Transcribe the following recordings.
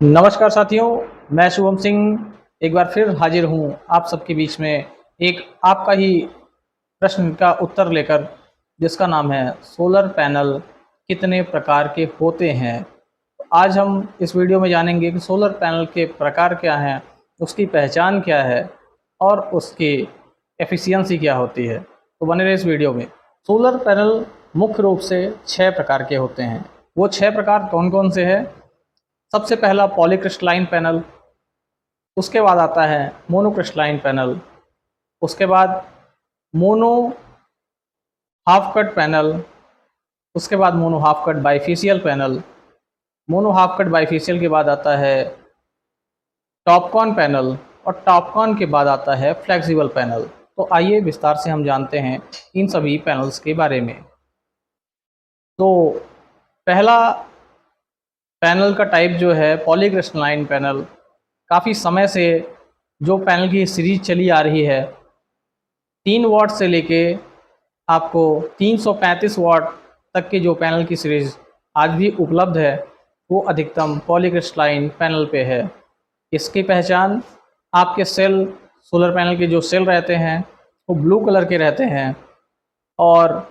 नमस्कार साथियों, मैं शुभम सिंह एक बार फिर हाजिर हूँ आप सबके बीच में एक आपका ही प्रश्न का उत्तर लेकर, जिसका नाम है सोलर पैनल कितने प्रकार के होते हैं। आज हम इस वीडियो में जानेंगे कि सोलर पैनल के प्रकार क्या हैं, उसकी पहचान क्या है और उसकी एफिशिएंसी क्या होती है। तो बने रहे इस वीडियो में। सोलर पैनल मुख्य रूप से 6 प्रकार के होते हैं। वो 6 प्रकार कौन कौन से हैं? सबसे पहला पॉलीक्रिस्टलाइन पैनल, उसके बाद आता है मोनोक्रिस्टलाइन पैनल, उसके बाद मोनो हाफ कट पैनल, उसके बाद mono half cut bifacial panel, mono half cut bifacial के बाद आता है टॉपकॉन पैनल और टॉपकॉन के बाद आता है फ्लेक्सिबल पैनल। तो आइए विस्तार से हम जानते हैं इन सभी पैनल्स के बारे में। तो पहला पैनल का टाइप जो है पॉलीक्रिस्टलाइन पैनल, काफ़ी समय से जो पैनल की सीरीज चली आ रही है, 3 वाट से लेके आपको 335 वाट तक के जो पैनल की सीरीज आज भी उपलब्ध है, वो अधिकतम पॉलीक्रिस्टलाइन पैनल पे है। इसकी पहचान, आपके सेल, सोलर पैनल के जो सेल रहते हैं वो ब्लू कलर के रहते हैं और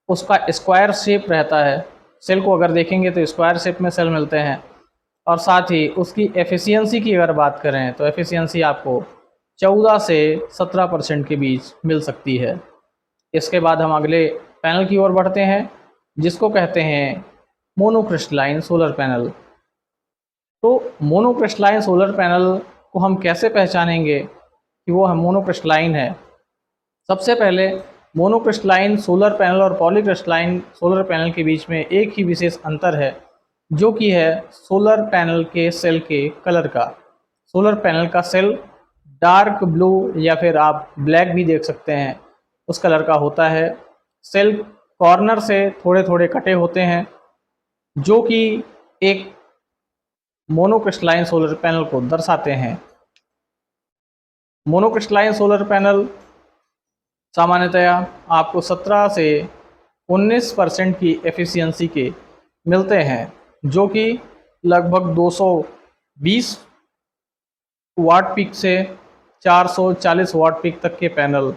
उसका स्क्वायर शेप रहता है। सेल को अगर देखेंगे तो स्क्वायर शेप में सेल मिलते हैं। और साथ ही उसकी एफिशिएंसी की अगर बात करें तो एफिशिएंसी आपको 14 से 17% के बीच मिल सकती है। इसके बाद हम अगले पैनल की ओर बढ़ते हैं, जिसको कहते हैं मोनोक्रिस्टलाइन सोलर पैनल। तो मोनोक्रिस्टलाइन सोलर पैनल को हम कैसे पहचानेंगे कि वो हम मोनोक्रिस्टलाइन है? सबसे पहले मोनोक्रिस्टलाइन सोलर पैनल और पॉलीक्रिस्टलाइन सोलर पैनल के बीच में एक ही विशेष अंतर है, जो कि है सोलर पैनल के सेल के कलर का। सोलर पैनल का सेल डार्क ब्लू या फिर आप ब्लैक भी देख सकते हैं, उस कलर का होता है। सेल कॉर्नर से थोड़े थोड़े कटे होते हैं, जो कि एक मोनोक्रिस्टलाइन सोलर पैनल को दर्शाते हैं। मोनोक्रिस्टलाइन सोलर पैनल सामान्यतया आपको 17 से 19% की एफिशिएंसी के मिलते हैं, जो कि लगभग 220 वाट पीक से 440 वाट पीक तक के पैनल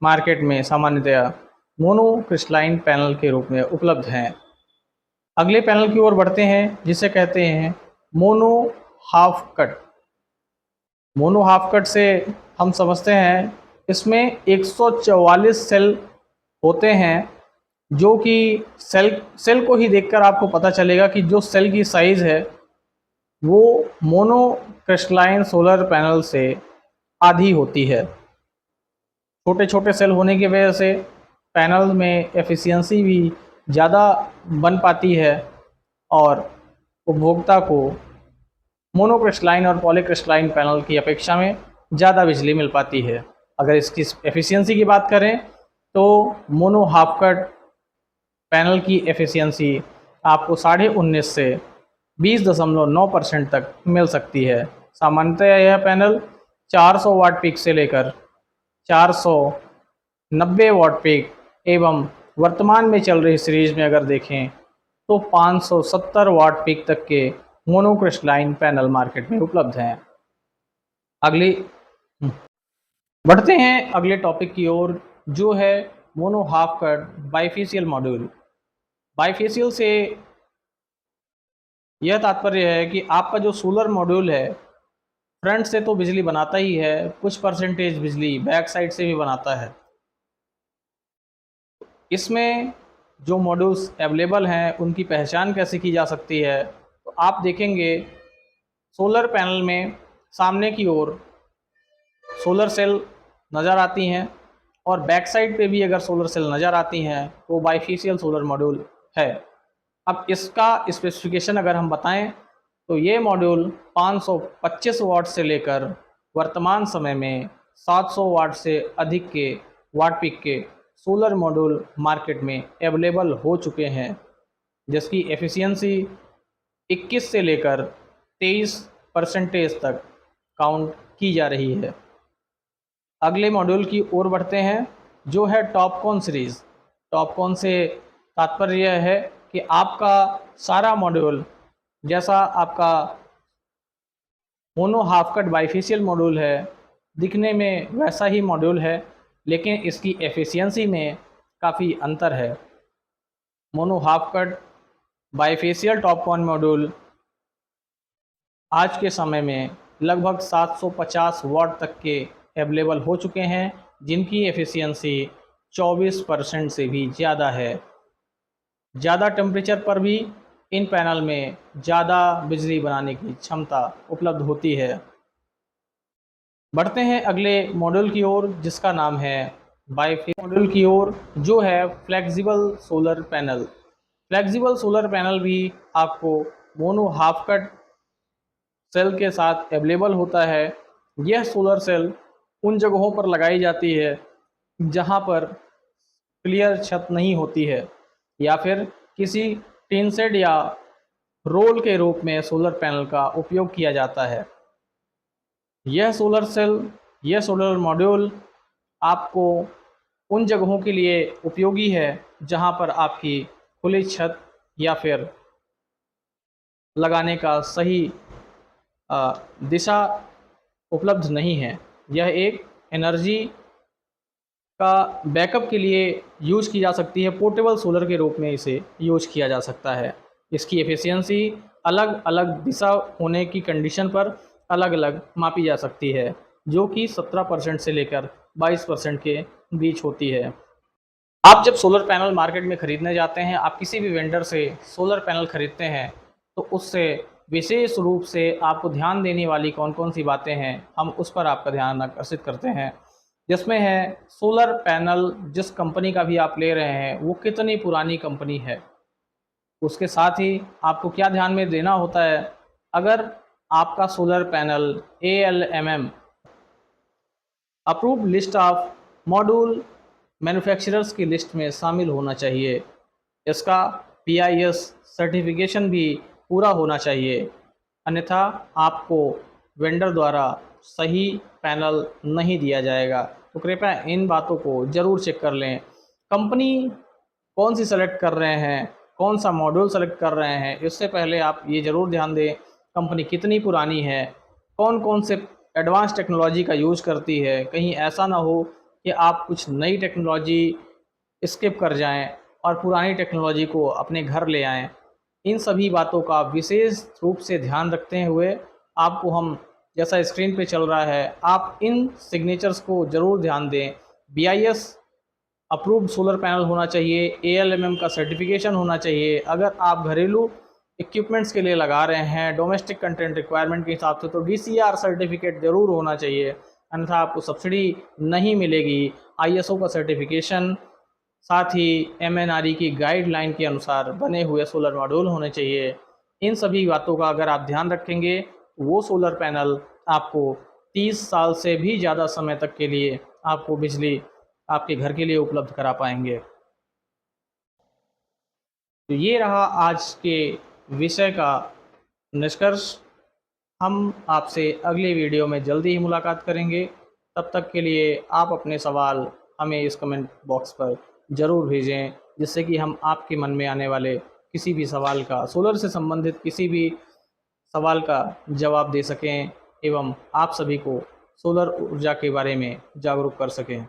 मार्केट में सामान्यतया मोनोक्रिस्टलाइन पैनल के रूप में उपलब्ध हैं। अगले पैनल की ओर बढ़ते हैं, जिसे कहते हैं mono half cut. Mono half cut से हम समझते हैं इसमें 144 सेल होते हैं, जो कि सेल को ही देखकर आपको पता चलेगा कि जो सेल की साइज़ है वो मोनो क्रिस्टलाइन सोलर पैनल से आधी होती है। छोटे छोटे सेल होने की वजह से पैनल में एफिशिएंसी भी ज़्यादा बन पाती है और उपभोक्ता को मोनोक्रिस्टलाइन और पॉलीक्रिस्टलाइन पैनल की अपेक्षा में ज़्यादा बिजली मिल पाती है। अगर इसकी एफिशिएंसी की बात करें तो मोनो हाफ कट पैनल की एफिशिएंसी आपको 19.5 से 20.9% तक मिल सकती है। सामान्यतः यह पैनल 400 वाट पीक से लेकर 490 वाट पीक एवं वर्तमान में चल रही सीरीज में अगर देखें तो 570 वाट पीक तक के मोनोक्रिस्टलाइन पैनल मार्केट में उपलब्ध हैं। अगली बढ़ते हैं अगले टॉपिक की ओर, जो है mono half cut bifacial module. Bifacial से यह तात्पर्य है कि आपका जो सोलर मॉड्यूल है, फ्रंट से तो बिजली बनाता ही है, कुछ परसेंटेज बिजली बैक साइड से भी बनाता है। इसमें जो मॉड्यूल्स अवेलेबल हैं उनकी पहचान कैसे की जा सकती है? तो आप देखेंगे सोलर पैनल में सामने की ओर सोलर सेल नज़र आती हैं और बैक साइड पे भी अगर सोलर सेल नज़र आती हैं तो बाइफेशियल सोलर मॉड्यूल है। अब इसका स्पेसिफिकेशन अगर हम बताएं तो ये मॉड्यूल 525 वाट से लेकर वर्तमान समय में 700 वाट से अधिक के वाट पीक के सोलर मॉड्यूल मार्केट में अवेलेबल हो चुके हैं, जिसकी एफिशिएंसी 21 से लेकर 23% तक काउंट की जा रही है। अगले मॉड्यूल की ओर बढ़ते हैं, जो है टॉपकॉन सीरीज़। टॉपकॉन से तात्पर्य यह है कि आपका सारा मॉड्यूल, जैसा आपका mono half cut bifacial module है, दिखने में वैसा ही मॉड्यूल है लेकिन इसकी एफिशिएंसी में काफ़ी अंतर है। Mono half cut bifacial TOPCon module आज के समय में लगभग 750 वाट तक के अवेलेबल हो चुके हैं, जिनकी एफिशिएंसी 24% से भी ज़्यादा है। ज़्यादा टेम्परेचर पर भी इन पैनल में ज़्यादा बिजली बनाने की क्षमता उपलब्ध होती है। बढ़ते हैं अगले मॉड्यूल की ओर, जिसका नाम है बाइफेशियल मॉड्यूल की ओर, जो है flexible solar panel. Flexible solar panel भी आपको मोनो हाफ कट सेल के साथ अवेलेबल होता है। यह सोलर सेल उन जगहों पर लगाई जाती है जहां पर क्लियर छत नहीं होती है, या फिर किसी टिन शेड या रोल के रूप में सोलर पैनल का उपयोग किया जाता है। यह सोलर मॉड्यूल आपको उन जगहों के लिए उपयोगी है जहां पर आपकी खुली छत या फिर लगाने का सही दिशा उपलब्ध नहीं है। यह एक एनर्जी का बैकअप के लिए यूज़ की जा सकती है, पोर्टेबल सोलर के रूप में इसे यूज़ किया जा सकता है। इसकी एफिशिएंसी अलग अलग दिशा होने की कंडीशन पर अलग अलग मापी जा सकती है, जो कि 17% से लेकर 22% के बीच होती है। आप जब सोलर पैनल मार्केट में ख़रीदने जाते हैं, आप किसी भी वेंडर से सोलर पैनल ख़रीदते हैं, तो उससे विशेष रूप से आपको ध्यान देने वाली कौन कौन सी बातें हैं, हम उस पर आपका ध्यान आकर्षित करते हैं। जिसमें है सोलर पैनल जिस कंपनी का भी आप ले रहे हैं वो कितनी पुरानी कंपनी है। उसके साथ ही आपको क्या ध्यान में देना होता है, अगर आपका solar panel ALMM approved list of module manufacturers की लिस्ट में शामिल होना चाहिए। इसका BIS सर्टिफिकेशन भी पूरा होना चाहिए, अन्यथा आपको वेंडर द्वारा सही पैनल नहीं दिया जाएगा। तो कृपया इन बातों को ज़रूर चेक कर लें। कंपनी कौन सी सेलेक्ट कर रहे हैं, कौन सा मॉड्यूल सेलेक्ट कर रहे हैं, इससे पहले आप ये ज़रूर ध्यान दें कंपनी कितनी पुरानी है, कौन कौन से एडवांस टेक्नोलॉजी का यूज़ करती है। कहीं ऐसा ना हो कि आप कुछ नई टेक्नोलॉजी स्किप कर जाएं और पुरानी टेक्नोलॉजी को अपने घर ले आएं। इन सभी बातों का विशेष रूप से ध्यान रखते हुए आपको हम, जैसा स्क्रीन पे चल रहा है, आप इन सिग्नेचर्स को ज़रूर ध्यान दें। BIS अप्रूव्ड सोलर पैनल होना चाहिए, ALMM का सर्टिफिकेशन होना चाहिए। अगर आप घरेलू इक्विपमेंट्स के लिए लगा रहे हैं डोमेस्टिक कंटेंट रिक्वायरमेंट के हिसाब से, तो DCR सर्टिफिकेट ज़रूर होना चाहिए, अन्यथा आपको सब्सिडी नहीं मिलेगी। ISO का सर्टिफिकेशन, साथ ही MNRE की गाइडलाइन के अनुसार बने हुए सोलर मॉड्यूल होने चाहिए। इन सभी बातों का अगर आप ध्यान रखेंगे, वो सोलर पैनल आपको 30 साल से भी ज़्यादा समय तक के लिए आपको बिजली आपके घर के लिए उपलब्ध करा पाएंगे। तो ये रहा आज के विषय का निष्कर्ष। हम आपसे अगले वीडियो में जल्दी ही मुलाकात करेंगे। तब तक के लिए आप अपने सवाल हमें इस कमेंट बॉक्स पर ज़रूर भेजें, जिससे कि हम आपके मन में आने वाले किसी भी सवाल का, सोलर से संबंधित किसी भी सवाल का जवाब दे सकें एवं आप सभी को सोलर ऊर्जा के बारे में जागरूक कर सकें।